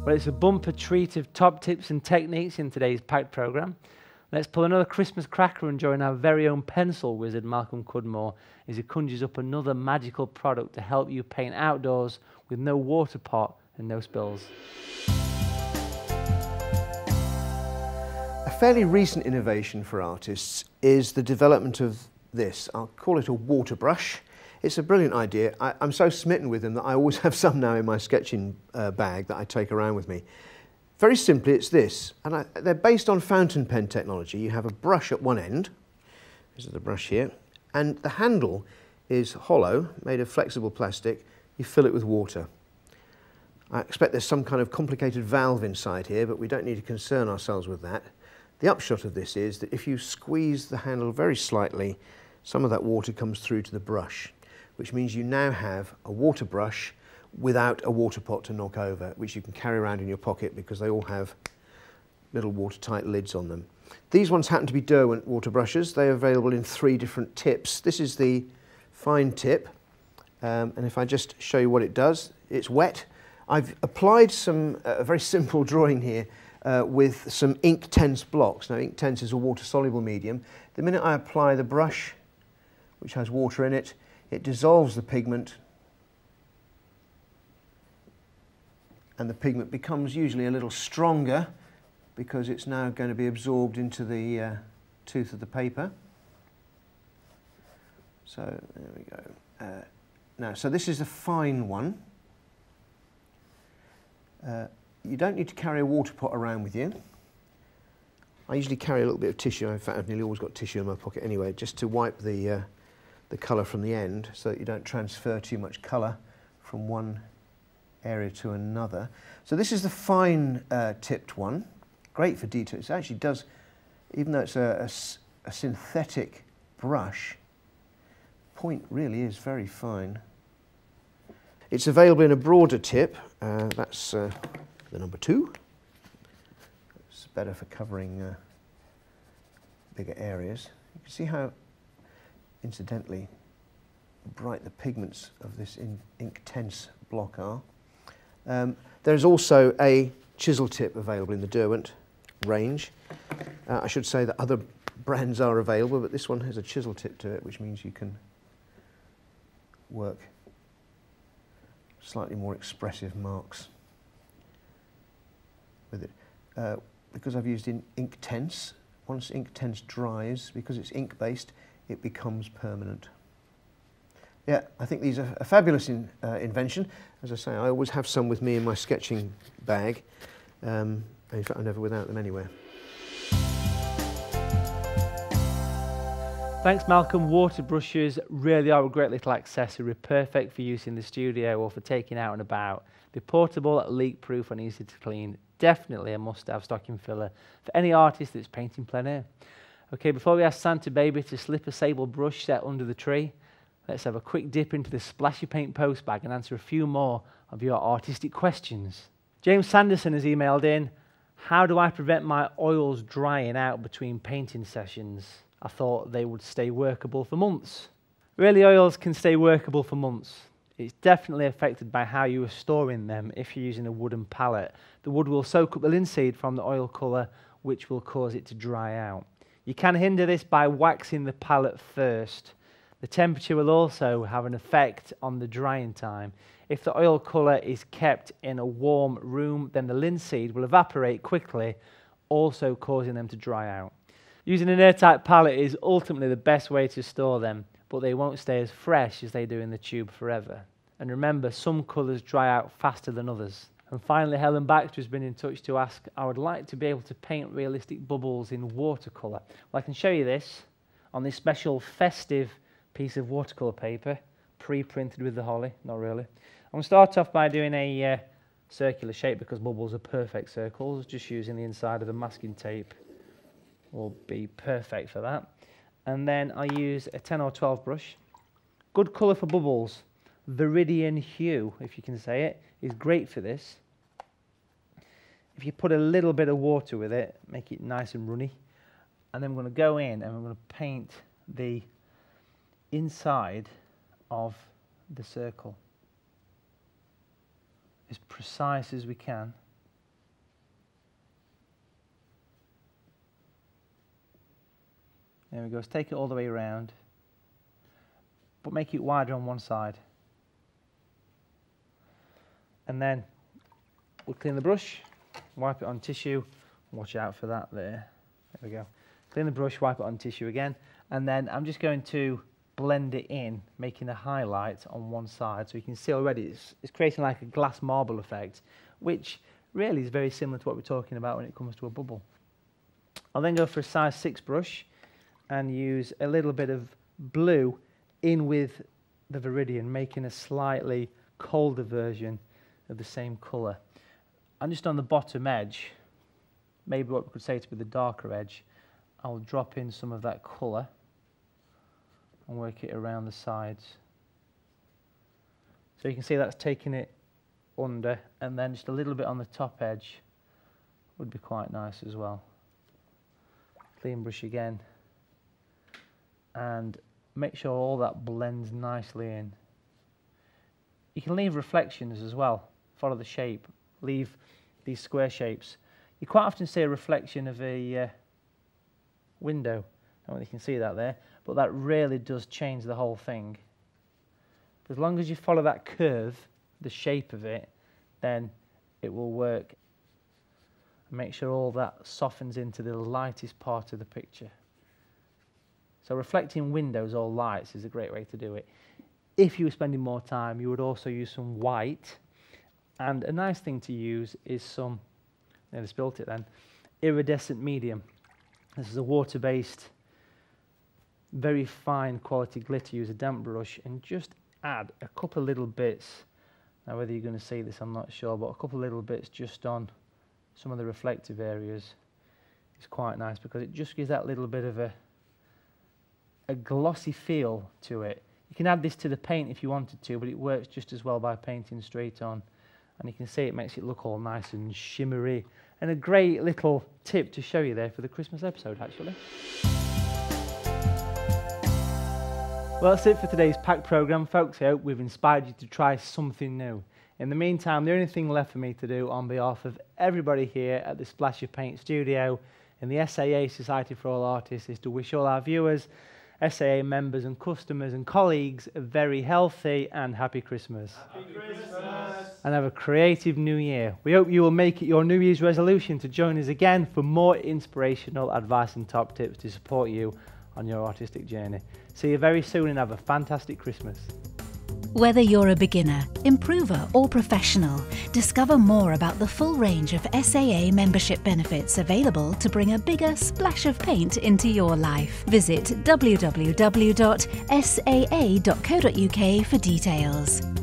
Well, it's a bumper treat of top tips and techniques in today's packed programme. Let's pull another Christmas cracker and join our very own pencil wizard, Malcolm Cudmore, as he conjures up another magical product to help you paint outdoors with no water pot and no spills. A fairly recent innovation for artists is the development of this. I'll call it a water brush. It's a brilliant idea. I'm so smitten with them that I always have some now in my sketching bag that I take around with me. Very simply, it's this, and they're based on fountain pen technology. You have a brush at one end, this is the brush here, and the handle is hollow, made of flexible plastic. You fill it with water. I expect there's some kind of complicated valve inside here, but we don't need to concern ourselves with that. The upshot of this is that if you squeeze the handle very slightly, some of that water comes through to the brush, which means you now have a water brush without a water pot to knock over, which you can carry around in your pocket because they all have little watertight lids on them. These ones happen to be Derwent water brushes. They're available in 3 different tips. This is the fine tip, and if I just show you what it does, it's wet. I've applied a very simple drawing here with some Inktense blocks. Now, Inktense is a water-soluble medium. The minute I apply the brush, which has water in it, it dissolves the pigment, and the pigment becomes usually a little stronger because it's now going to be absorbed into the tooth of the paper. So there we go. Now, so this is a fine one. You don't need to carry a water pot around with you. I usually carry a little bit of tissue. In fact, I've nearly always got tissue in my pocket anyway, just to wipe the colour from the end so that you don't transfer too much colour from one area to another. So this is the fine tipped one, great for detail. It actually does, even though it's a synthetic brush, point really is very fine. It's available in a broader tip, that's the number 2. It's better for covering bigger areas. You can see how, incidentally, bright the pigments of this Inktense block are. There's also a chisel tip available in the Derwent range. I should say that other brands are available, but this one has a chisel tip to it, which means you can work slightly more expressive marks with it. Because I've used Inktense, once Inktense dries, because it's ink-based, it becomes permanent. Yeah, I think these are a fabulous invention. As I say, I always have some with me in my sketching bag. In fact, I'm never without them anywhere. Thanks, Malcolm. Water brushes really are a great little accessory, perfect for use in the studio or for taking out and about. They're portable, leak-proof and easy to clean. Definitely a must-have stocking filler for any artist that's painting plein air. Okay, before we ask Santa Baby to slip a sable brush set under the tree, let's have a quick dip into the splashy paint post bag and answer a few more of your artistic questions. James Sanderson has emailed in, how do I prevent my oils drying out between painting sessions? I thought they would stay workable for months. Really, oils can stay workable for months. It's definitely affected by how you are storing them. If you're using a wooden palette, the wood will soak up the linseed from the oil colour, which will cause it to dry out. You can hinder this by waxing the palette first. The temperature will also have an effect on the drying time. If the oil colour is kept in a warm room, then the linseed will evaporate quickly, also causing them to dry out. Using an airtight palette is ultimately the best way to store them, but they won't stay as fresh as they do in the tube forever. And remember, some colours dry out faster than others. And finally, Helen Baxter has been in touch to ask, I would like to be able to paint realistic bubbles in watercolour. Well, I can show you this on this special festive piece of watercolour paper, pre-printed with the holly, not really. I'm going to start off by doing a circular shape because bubbles are perfect circles. Just using the inside of the masking tape will be perfect for that. And then I use a 10 or 12 brush. Good colour for bubbles. Viridian hue, if you can say it, is great for this. If you put a little bit of water with it, make it nice and runny. And then I'm going to go in and I'm going to paint the inside of the circle as precise as we can. There we go. Let's take it all the way around, but make it wider on one side. And then we'll clean the brush, wipe it on tissue. Watch out for that there. There we go. Clean the brush, wipe it on tissue again. And then I'm just going to blend it in, making a highlight on one side. So you can see already it's creating like a glass marble effect, which really is very similar to what we're talking about when it comes to a bubble. I'll then go for a size 6 brush and use a little bit of blue in with the Viridian, making a slightly colder version of the same colour. And just on the bottom edge, maybe what we could say to be the darker edge, I'll drop in some of that colour and work it around the sides. So you can see that's taking it under, and then just a little bit on the top edge would be quite nice as well. Clean brush again, and make sure all that blends nicely in. You can leave reflections as well, follow the shape, leave these square shapes. You quite often see a reflection of a window. I don't know if you can see that there, but that really does change the whole thing. But as long as you follow that curve, the shape of it, then it will work. And make sure all that softens into the lightest part of the picture. So reflecting windows or lights is a great way to do it. If you were spending more time, you would also use some white. And a nice thing to use is some, nearly spilt it then, iridescent medium. This is a water-based, very fine quality glitter. Use a damp brush and just add a couple of little bits. Now whether you're going to see this, I'm not sure, but a couple of little bits just on some of the reflective areas is quite nice, because it just gives that little bit of a glossy feel to it. You can add this to the paint if you wanted to, but it works just as well by painting straight on. And you can see it makes it look all nice and shimmery. And a great little tip to show you there for the Christmas episode, actually. Well, that's it for today's pack programme, folks. I hope we've inspired you to try something new. In the meantime, the only thing left for me to do on behalf of everybody here at the Splash of Paint studio and the SAA Society for All Artists is to wish all our viewers, SAA members and customers and colleagues a very healthy and happy Christmas. Happy Christmas! And have a creative new year. We hope you will make it your New Year's resolution to join us again for more inspirational advice and top tips to support you on your artistic journey. See you very soon and have a fantastic Christmas. Whether you're a beginner, improver or professional, discover more about the full range of SAA membership benefits available to bring a bigger splash of paint into your life. Visit www.saa.co.uk for details.